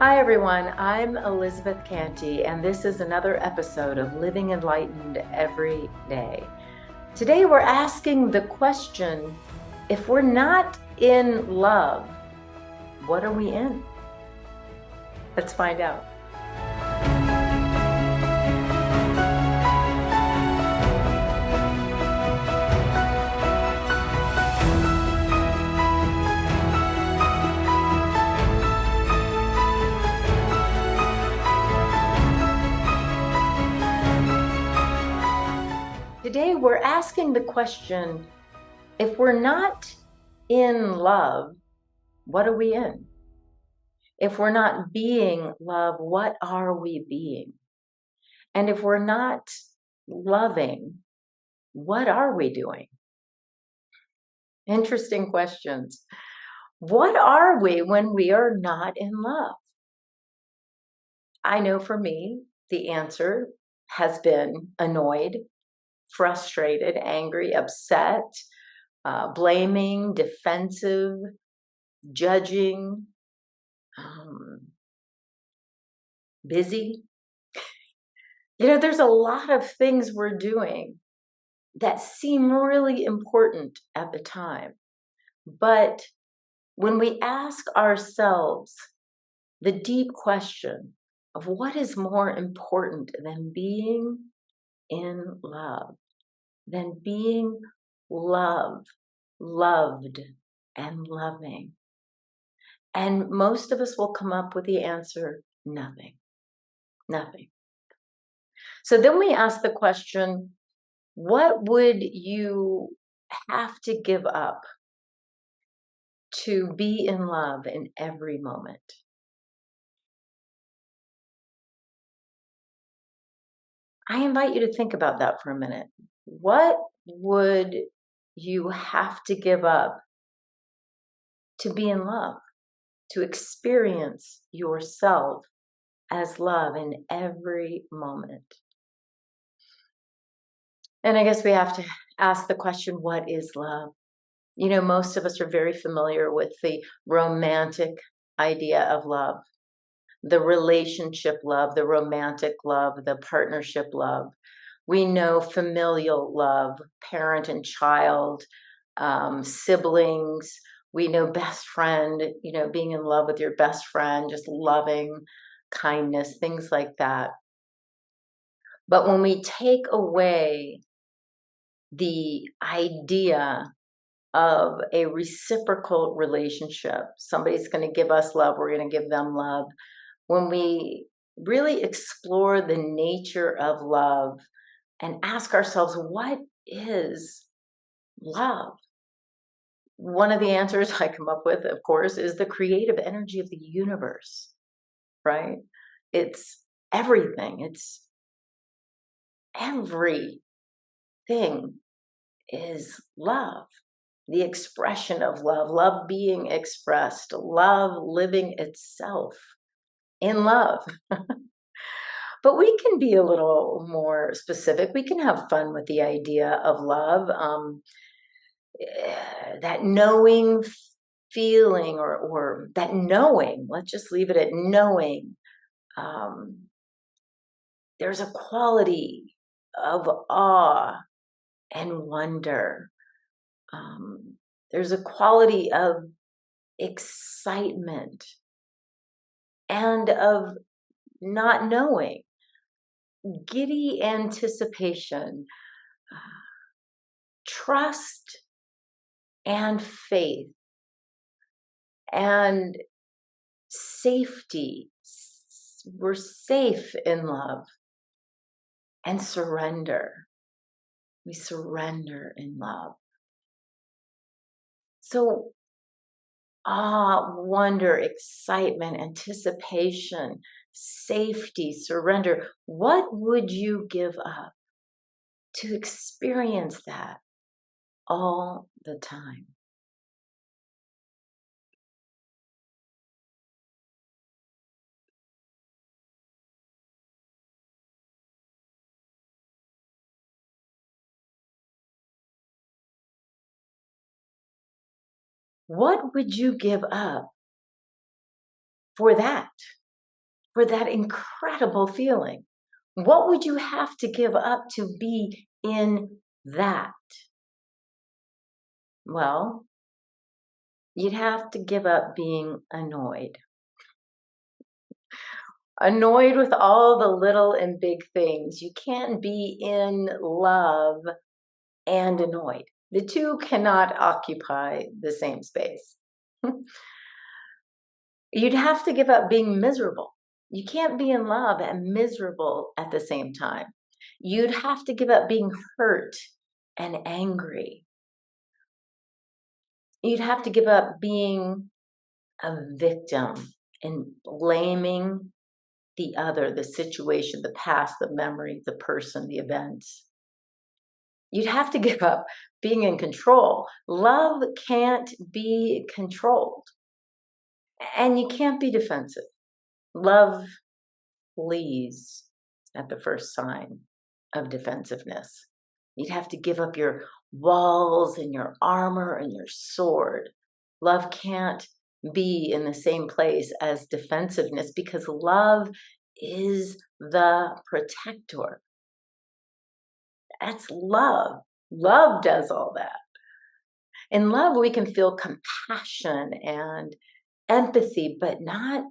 Hi everyone, I'm Elizabeth Cantey, and this is another episode of Living Enlightened Every Day. Today we're asking the question, if we're not in love, what are we in? Let's find out. Today we're asking the question, if we're not in love, what are we in? If we're not being love, what are we being? And if we're not loving, what are we doing? Interesting questions. What are we when we are not in love? I know for me, the answer has been annoyed, frustrated, angry, upset, blaming, defensive, judging, busy. There's a lot of things we're doing that seem really important at the time. But when we ask ourselves the deep question of what is more important than being in love, than being loved, and loving. And most of us will come up with the answer, nothing. So then we ask the question, what would you have to give up to be in love in every moment? I invite you to think about that for a minute. What would you have to give up to be in love, to experience yourself as love in every moment? And I guess we have to ask the question, what is love? Most of us are very familiar with the romantic idea of love, the relationship love, the romantic love, the partnership love. We know familial love, parent and child, siblings. We know best friend, being in love with your best friend, just loving, kindness, things like that. But when we take away the idea of a reciprocal relationship, somebody's going to give us love, we're going to give them love. When we really explore the nature of love and ask ourselves, what is love? One of the answers I come up with, of course, is the creative energy of the universe, right? It's everything. It's everything is love. The expression of love, love being expressed, love living itself in love. But we can be a little more specific. We can have fun with the idea of love, that knowing feeling or that knowing, let's just leave it at knowing. There's a quality of awe and wonder. There's a quality of excitement and of not knowing, giddy anticipation, trust and faith and safety. We're safe in love, and surrender. We surrender in love. So awe, wonder, excitement, anticipation, safety, surrender. What would you give up to experience that all the time? What would you give up for that? for that incredible feeling? What would you have to give up to be in that? Well, you'd have to give up being annoyed. Annoyed with all the little and big things. You can't be in love and annoyed. The two cannot occupy the same space. You'd have to give up being miserable. You can't be in love and miserable at the same time. You'd have to give up being hurt and angry. You'd have to give up being a victim and blaming the other, the situation, the past, the memory, the person, the events. You'd have to give up being in control. Love can't be controlled, and you can't be defensive. Love flees at the first sign of defensiveness. You'd have to give up your walls and your armor and your sword. Love can't be in the same place as defensiveness because love is the protector. That's love. Love does all that. In love, we can feel compassion and empathy, but not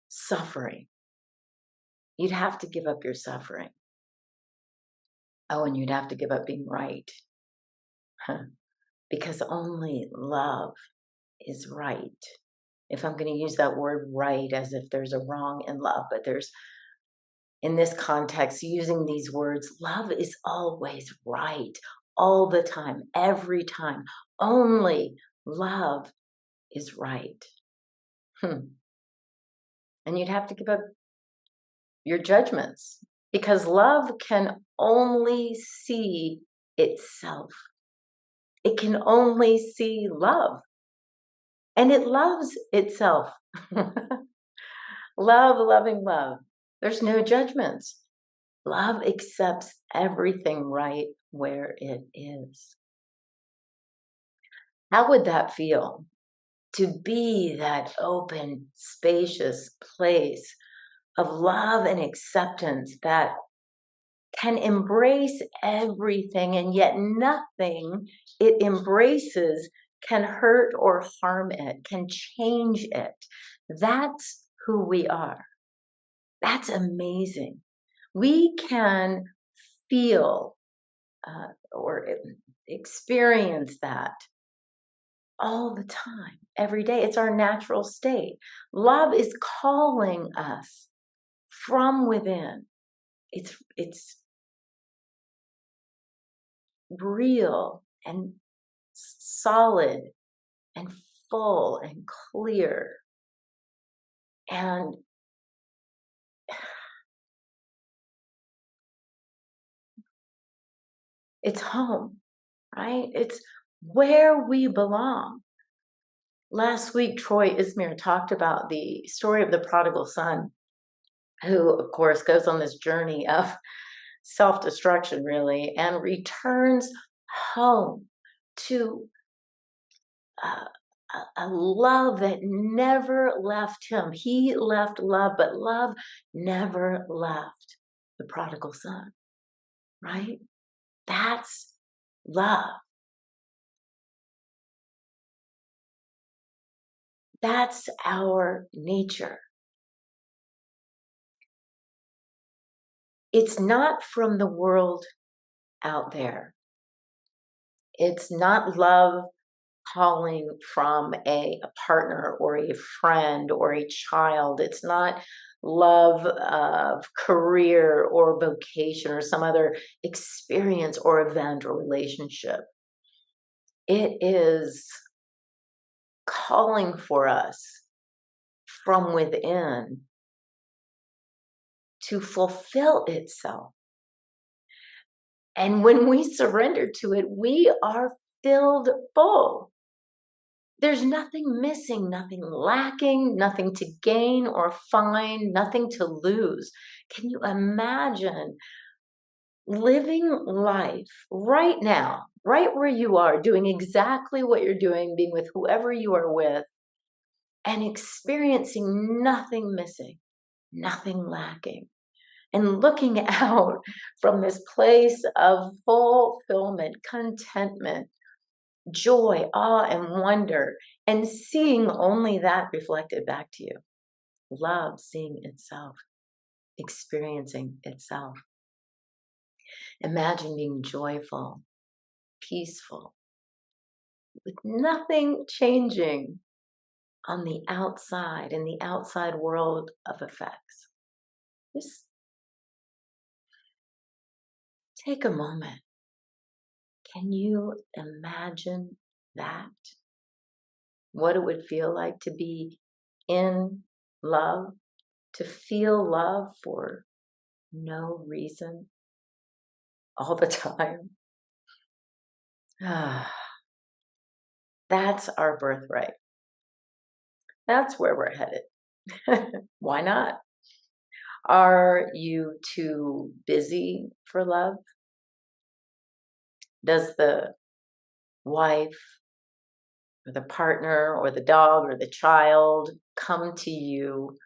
suffering. You'd have to give up your suffering. Oh, and you'd have to give up being right. Because only love is right. If I'm going to use that word right as if there's a wrong in love, but there's, in this context, using these words, love is always right, all the time, every time. Only love is right. And you'd have to give up your judgments because love can only see itself. It can only see love. And it loves itself. Loving love. There's no judgments. Love accepts everything right where it is. How would that feel? To be that open, spacious place of love and acceptance that can embrace everything, and yet nothing it embraces can hurt or harm it, can change it. That's who we are. That's amazing. We can feel or experience that all the time, every day. It's our natural state. Love is calling us from within. It's real and solid and full and clear. And it's home, right? It's where we belong. Last week, Troy Ismir talked about the story of the prodigal son, who, of course, goes on this journey of self-destruction, really, and returns home to a love that never left him. He left love, but love never left the prodigal son, right? That's love. That's our nature. It's not from the world out there. It's not love calling from a partner or a friend or a child. It's not love of career or vocation or some other experience or event or relationship. It is calling for us from within to fulfill itself. And when we surrender to it, we are filled full. There's nothing missing, nothing lacking, nothing to gain or find, nothing to lose. Can you imagine living life right now, right where you are, doing exactly what you're doing, being with whoever you are with, and experiencing nothing missing, nothing lacking, and looking out from this place of fulfillment, contentment, joy, awe, and wonder, and seeing only that reflected back to you. Love seeing itself, experiencing itself. Imagine being joyful, peaceful, with nothing changing on the outside, in the outside world of effects. Just take a moment. Can you imagine that? What it would feel like to be in love, to feel love for no reason all the time? Ah, that's our birthright. That's where we're headed. Why not? Are you too busy for love? Does the wife or the partner or the dog or the child come to you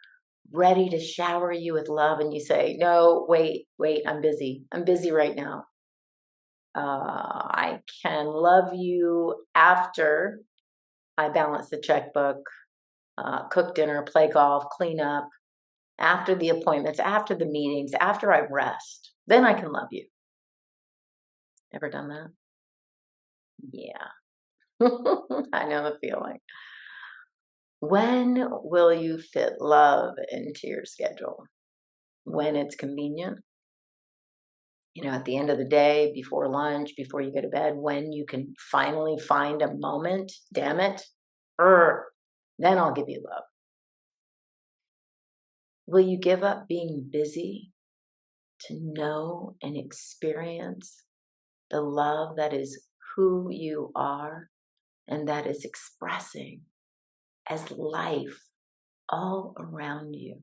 ready to shower you with love and you say, no, wait, I'm busy. I'm busy right now. I can love you after I balance the checkbook, cook dinner, play golf, clean up, after the appointments, after the meetings, after I rest. Then I can love you. Ever done that? Yeah. I know the feeling. When will you fit love into your schedule? When it's convenient? At the end of the day, before lunch, before you go to bed, when you can finally find a moment, damn it, then I'll give you love. Will you give up being busy to know and experience the love that is who you are and that is expressing as life all around you?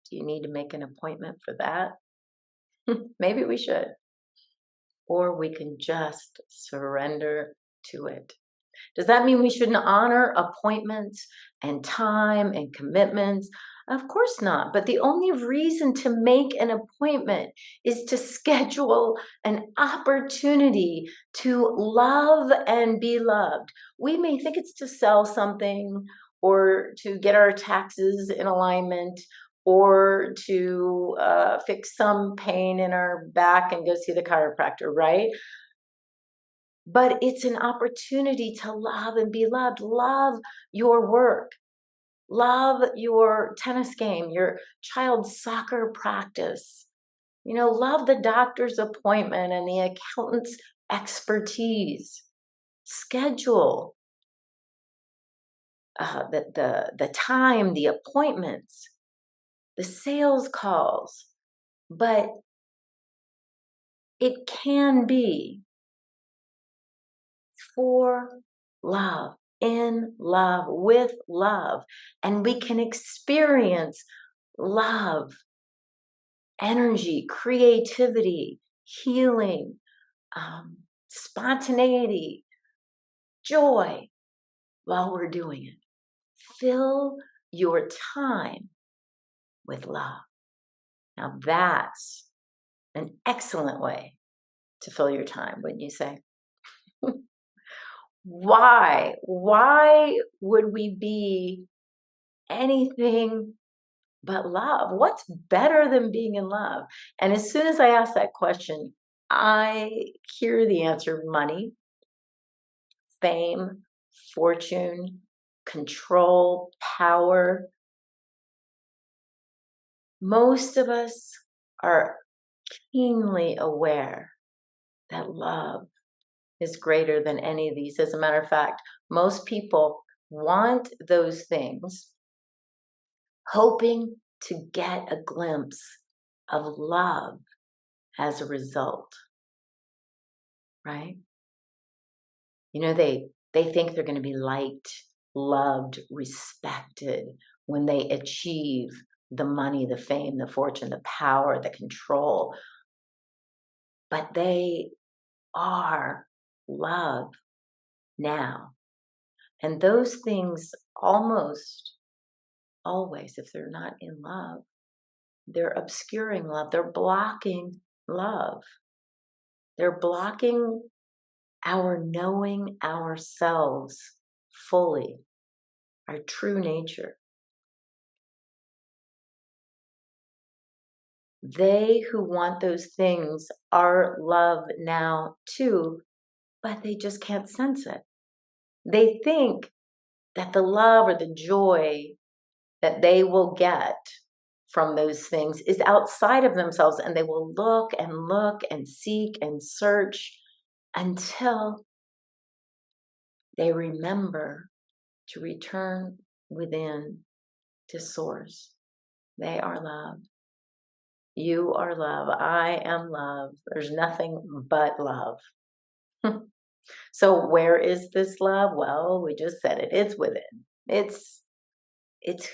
Do you need to make an appointment for that? Maybe we should. Or we can just surrender to it. Does that mean we shouldn't honor appointments and time and commitments? Of course not. But the only reason to make an appointment is to schedule an opportunity to love and be loved. We may think it's to sell something or to get our taxes in alignment or to fix some pain in our back and go see the chiropractor, right? But it's an opportunity to love and be loved. Love your work. Love your tennis game, your child's soccer practice. Love the doctor's appointment and the accountant's expertise. Schedule the time, the appointments, the sales calls. But it can be for love, in love, with love. And we can experience love, energy, creativity, healing, spontaneity, joy while we're doing it. Fill your time with love. Now that's an excellent way to fill your time, wouldn't you say? Why? Why would we be anything but love? What's better than being in love? And as soon as I ask that question, I hear the answer: money, fame, fortune, control, power. Most of us are keenly aware that love is greater than any of these. As a matter of fact, most people want those things, hoping to get a glimpse of love as a result, right? They think they're going to be liked, loved, respected when they achieve the money, the fame, the fortune, the power, the control. But they are love now. And those things almost always, if they're not in love, they're obscuring love. They're blocking love. They're blocking our knowing ourselves fully, our true nature. They who want those things are love now too, but they just can't sense it. They think that the love or the joy that they will get from those things is outside of themselves, and they will look and seek and search until they remember to return within to source. They are love. You are love. I am love. There's nothing but love. So where is this love? Well, we just said it. It's within. It's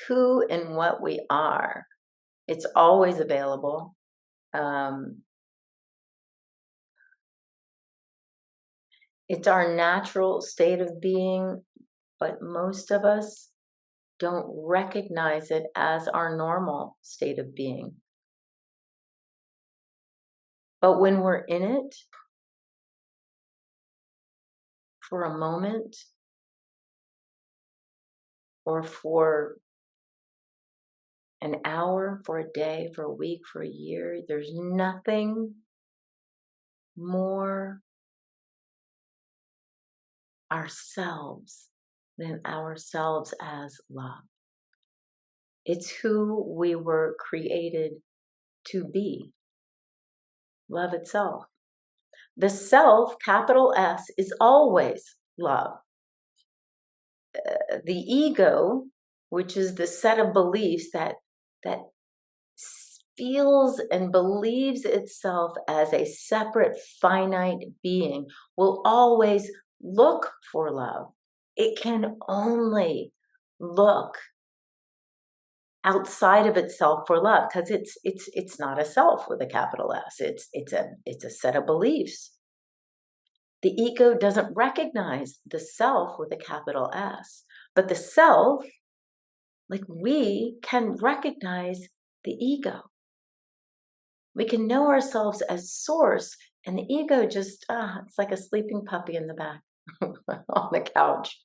who and what we are. It's always available. It's our natural state of being, but most of us don't recognize it as our normal state of being. But when we're in it for a moment or for an hour, for a day, for a week, for a year, there's nothing more ourselves than ourselves as love. It's who we were created to be, love itself. The self, capital S, is always love. The ego, which is the set of beliefs that feels and believes itself as a separate finite being, will always look for love. It can only look outside of itself for love because it's not a self with a capital S. It's a set of beliefs. The ego doesn't recognize the self with a capital S, but the self, like we can recognize the ego. We can know ourselves as source, and the ego just, it's like a sleeping puppy in the back on the couch,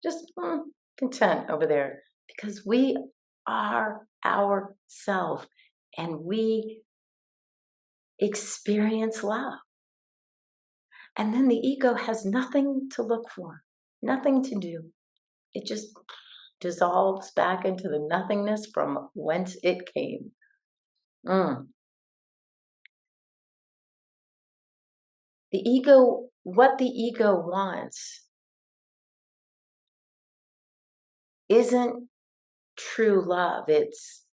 just content over there because we are ourself and we experience love. And then the ego has nothing to look for, nothing to do. It just dissolves back into the nothingness from whence it came. The ego, what the ego wants isn't true love. It's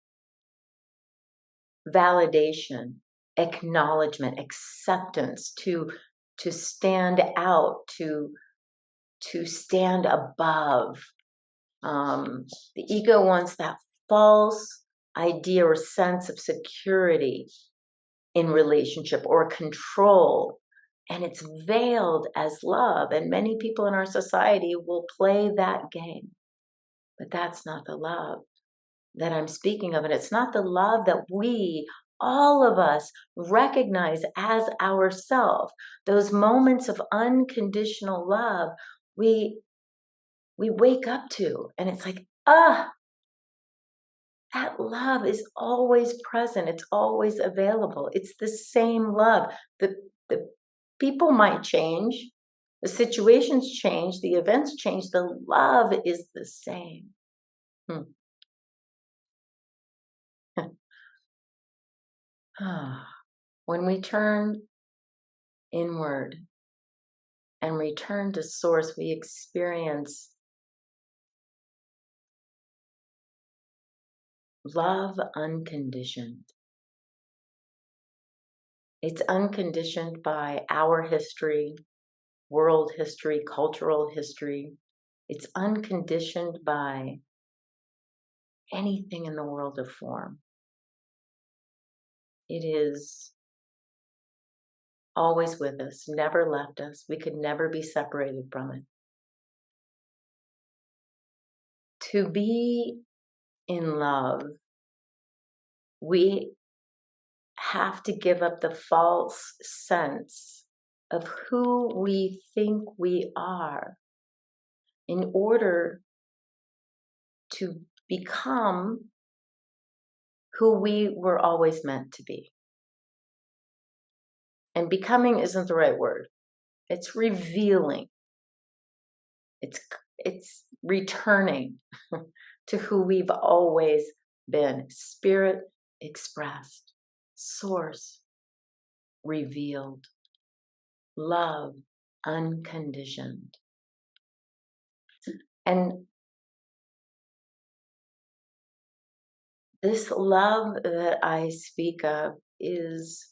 validation, acknowledgement, acceptance, to stand out, to stand above. The ego wants that false idea or sense of security in relationship or control, and it's veiled as love. And many people in our society will play that game, but that's not the love that I'm speaking of. And it's not the love that we, all of us, recognize as ourself. Those moments of unconditional love, we wake up to, and it's like, that love is always present. It's always available. It's the same love. The people might change, the situations change, the events change. The love is the same. When we turn inward and return to source, we experience love unconditioned. It's unconditioned by our history, world history, cultural history. It's unconditioned by anything in the world of form. It is always with us, never left us. We could never be separated from it. To be in love, we have to give up the false sense of who we think we are in order to become who we were always meant to be. And becoming isn't the right word. It's revealing. It's returning to who we've always been. Spirit expressed, source revealed, love unconditioned. And this love that I speak of is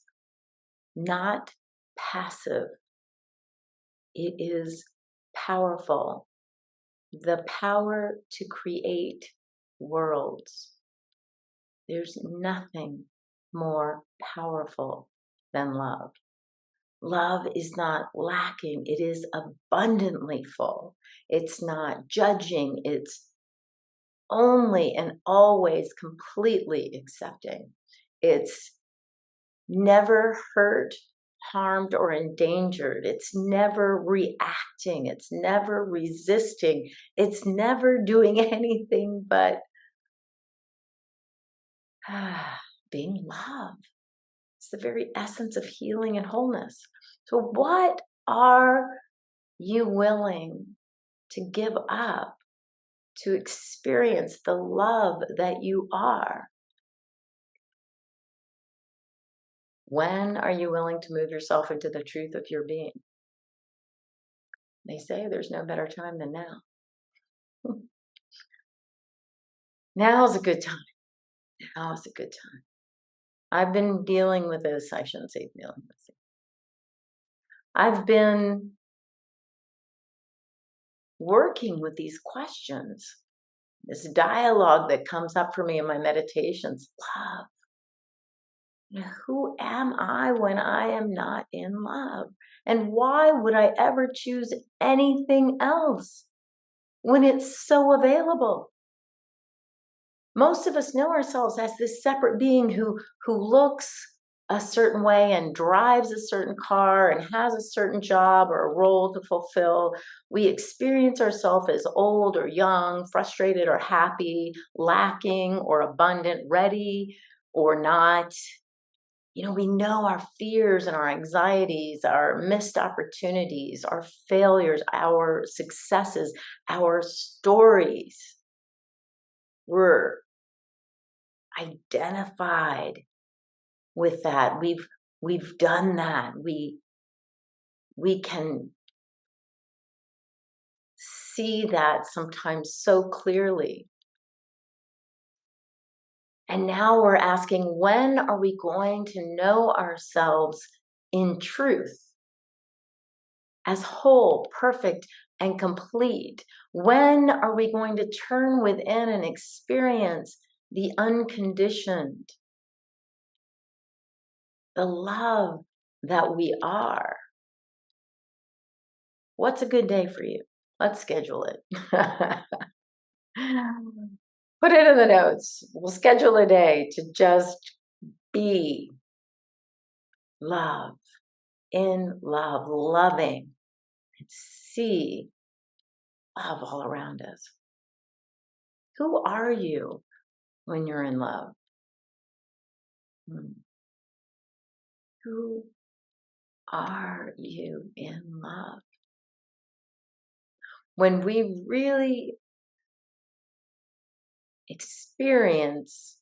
not passive. It is powerful. The power to create worlds. There's nothing more powerful than love. Love is not lacking. It is abundantly full. It's not judging. It's only and always completely accepting. It's never hurt, harmed, or endangered. It's never reacting. It's never resisting. It's never doing anything but being love. It's the very essence of healing and wholeness. So what are you willing to give up to experience the love that you are? When are you willing to move yourself into the truth of your being? They say there's no better time than now. Now's a good time. Now is a good time. I've been dealing with this. I shouldn't say dealing with it. I've been working with these questions, this dialogue that comes up for me in my meditations. Love. Who am I when I am not in love? And why would I ever choose anything else when it's so available? Most of us know ourselves as this separate being who looks a certain way and drives a certain car and has a certain job or a role to fulfill. We experience ourselves as old or young, frustrated or happy, lacking or abundant, ready or not. We know our fears and our anxieties, our missed opportunities, our failures, our successes, our stories. We're identified with that. We've done that. We can see that sometimes so clearly. And now we're asking, when are we going to know ourselves in truth? As whole, perfect, and complete? When are we going to turn within and experience the unconditioned, the love that we are? What's a good day for you? Let's schedule it. Put it in the notes. We'll schedule a day to just be love, in love, loving, and see love all around us. Who are you when you're in love? Who are you in love? When we really experience,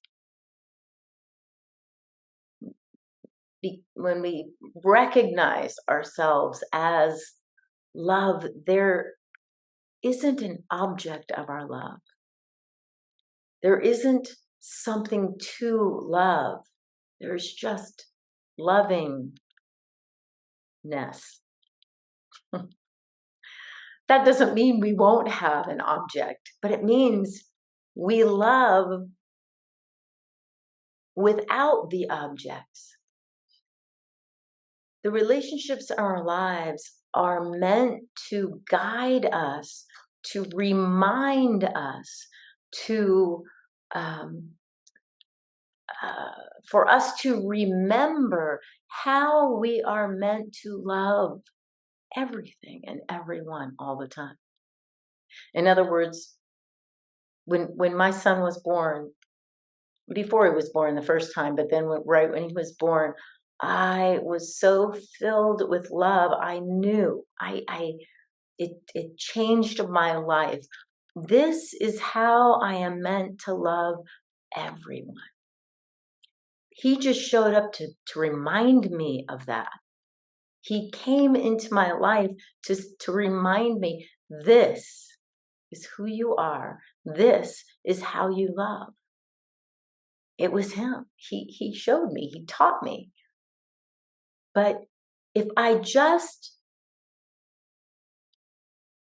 when we recognize ourselves as love, there isn't an object of our love. There isn't something to love. There's just lovingness. That doesn't mean we won't have an object, but it means we love without the objects. The relationships in our lives are meant to guide us, to remind us, to for us to remember how we are meant to love everything and everyone all the time. In other words, when my son was born, before he was born the first time, but then right when he was born, I was so filled with love. I knew it changed my life. This is how I am meant to love everyone. He just showed up to remind me of that. He came into my life to remind me, this is who you are. This is how you love. It was him. He showed me, he taught me. But if I just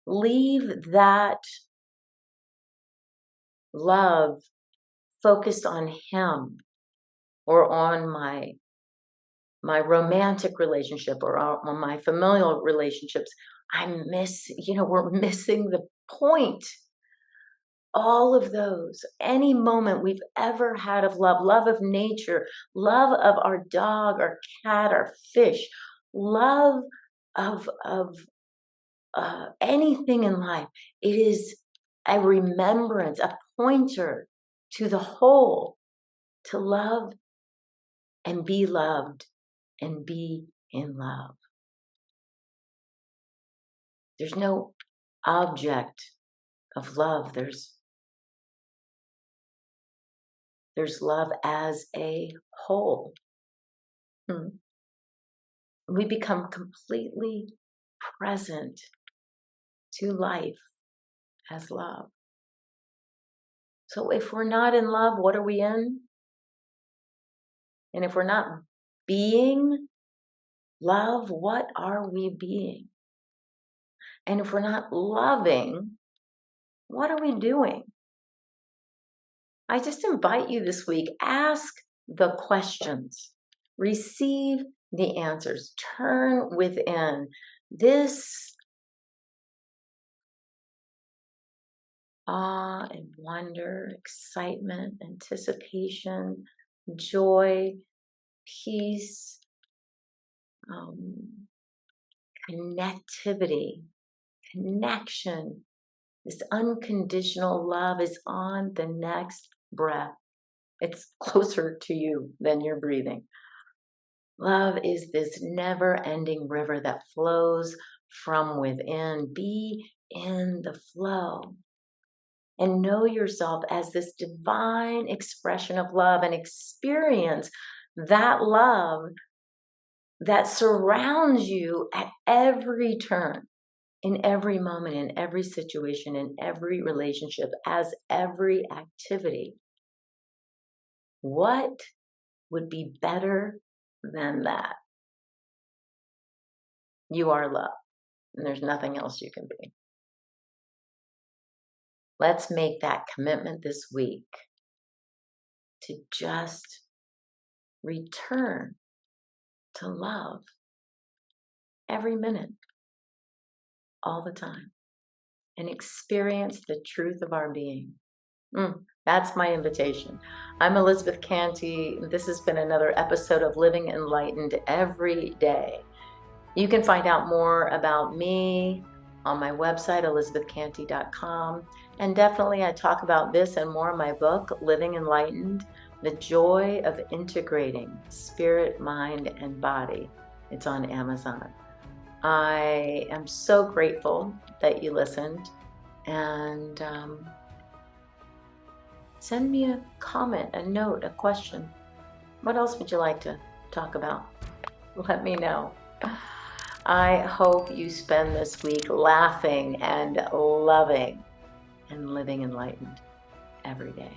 leave that love focused on him or on my romantic relationship or on my familial relationships, we're missing the point. All of those, any moment we've ever had of love of nature, love of our dog, our cat, our fish, love of anything in life, it is a remembrance, a pointer to the whole, to love and be loved and be in love. There's no object of love. There's love as a whole. We become completely present to life as love. So if we're not in love, what are we in? And if we're not being love, what are we being? And if we're not loving, what are we doing? I just invite you this week, ask the questions, receive the answers, turn within. This awe and wonder, excitement, anticipation, joy, peace, connectivity, connection, this unconditional love is on the next breath. It's closer to you than you're breathing. Love is this never-ending river that flows from within. Be in the flow and know yourself as this divine expression of love and experience that love that surrounds you at every turn, in every moment, in every situation, in every relationship, as every activity. What would be better than that? You are love, and there's nothing else you can be. Let's make that commitment this week to just return to love every minute, all the time, and experience the truth of our being. That's my invitation. I'm Elizabeth Cantey. This has been another episode of Living Enlightened Every Day. You can find out more about me on my website, elizabethcantey.com. And definitely I talk about this and more in my book, Living Enlightened, The Joy of Integrating Spirit, Mind, and Body. It's on Amazon. I am so grateful that you listened, and send me a comment, a note, a question. What else would you like to talk about? Let me know. I hope you spend this week laughing and loving and living enlightened every day.